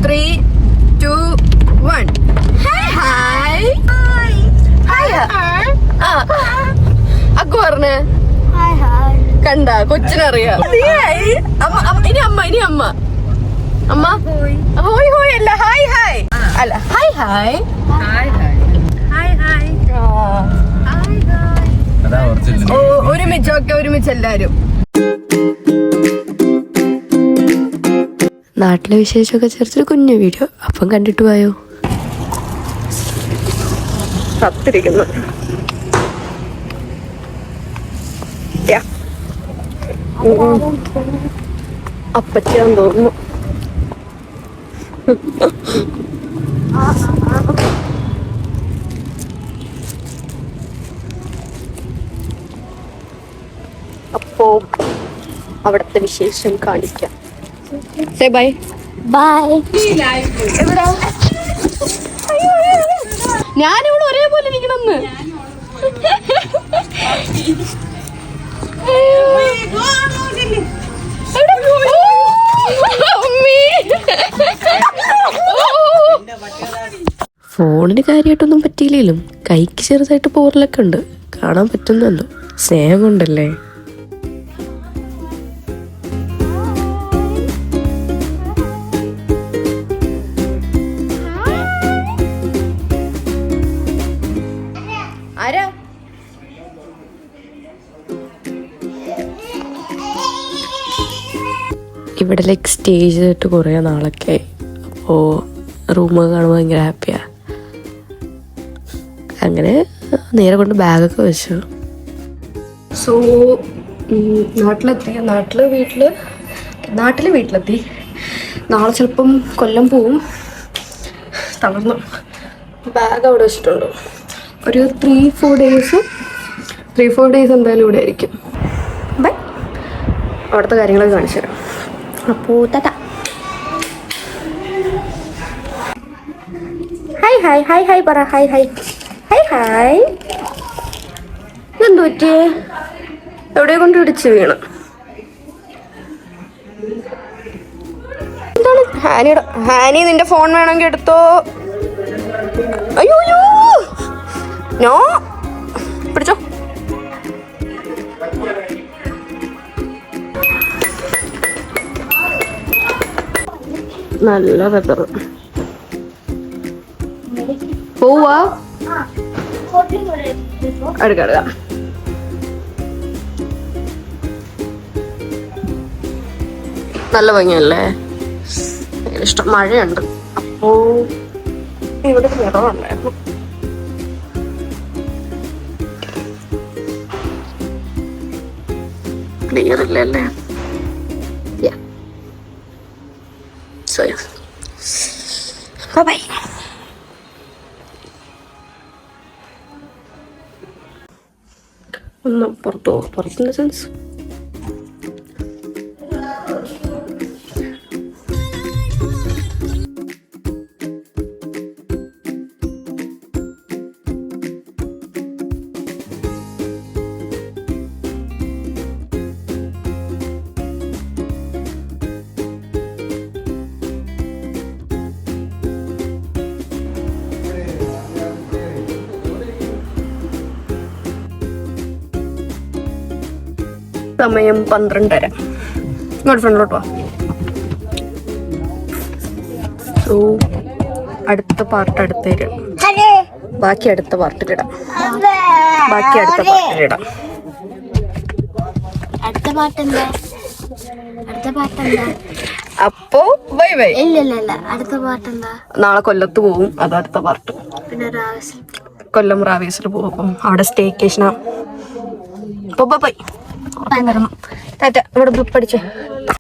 3, 2, 1. Hi അക്കു പറഞ്ഞേ കണ്ട കൊച്ചിനറിയാം. ഇനി അമ്മ ഹോയ് ഹോയ് അല്ല ഹായ് ഹായ് അല്ല ഹായ് ഹായ് ഒരുമിച്ച് എല്ലാരും. നാട്ടിലെ വിശേഷമൊക്കെ ചേർത്തൊരു കുഞ്ഞു വീഡിയോ അപ്പം കണ്ടിട്ട് പോയോ. കത്തിരിക്കുന്നു അപ്പച്ചാന്ന് തോന്നുന്നു. അപ്പോ അവിടത്തെ വിശേഷം കാണിക്കാം. Say bye bye. എവിടാ ഞാനിവിടെ ഒരേപോലെ ഇരിക്കണമെന്ന്. ഫോണിന് കാര്യമായിട്ടൊന്നും പറ്റിയില്ലേലും കൈക്ക് ചെറുതായിട്ട് പോറലൊക്കെ ഉണ്ട്. കാണാൻ പറ്റുന്നുണ്ടോ? സ്നേഹം കൊണ്ടല്ലേ. ആരാ ഇവിടെ ലൈക്ക് സ്റ്റേ ചെയ്തിട്ട് കുറേ നാളൊക്കെ ആയി. അപ്പോൾ റൂമൊക്കെ കാണുമ്പോൾ ഭയങ്കര ഹാപ്പിയാ. അങ്ങനെ നേരെ കൊണ്ട് ബാഗൊക്കെ വെച്ചു. സോ നാട്ടില് വീട്ടിലെത്തി. നാളെ ചിലപ്പം കൊല്ലം പോവും. തളർന്നു. ബാഗ് അവിടെ വെച്ചിട്ടുണ്ട്. ഒരു 3-4 ഡേയ്സ് എന്തായാലും ഇവിടെ ആയിരിക്കും. ബൈ. അവിടുത്തെ കാര്യങ്ങളൊക്കെ കാണിച്ചു തരാം. അപ്പോൾ ടാറ്റ. ഹായ് പറ. ഹായ് ഇതെന്തു പറ്റിയേ? എവിടെ കൊണ്ട് ഇടിച്ച് വീണ്? എന്താണ് ഹാനി നിന്റെ ഫോൺ വേണമെങ്കിൽ എടുത്തോ. അയ്യോ നോ പിടിച്ചോ. നല്ല വെതർ. പോവാ എടുക്ക. നല്ല ഭംഗിയല്ലേ? ഇഷ്ടം. മഴയുണ്ട്. അപ്പോ ഇവിടെ നിറവുണ്ടായിരുന്നു. ക്ലിയർ ഇല്ലല്ലേ? ബൈ. ഒന്ന് പുറത്തുള്ള സെൻസ്. സമയം 12:30. ഇങ്ങോട്ട് ഫ്രണ്ടിലോട്ട് വാ. സോ അടുത്ത പാർട്ട് അടുത്തേരിടാം. ബാക്കി അടുത്ത പാർട്ടിലിടാം. അപ്പോ ബൈ. ഇല്ല അടുത്ത പാർട്ട് എന്താ? നാളെ കൊല്ലത്ത് പോവും. അത് അടുത്ത പാർട്ട്. പിന്നെ കൊല്ലം റാവേസിൽ പോകും. അപ്പം അവിടെ സ്റ്റേക്കേഷനാ. അപ്പൊ ബൈ. ടാറ്റ. ഇവിടെ പഠിച്ചേ.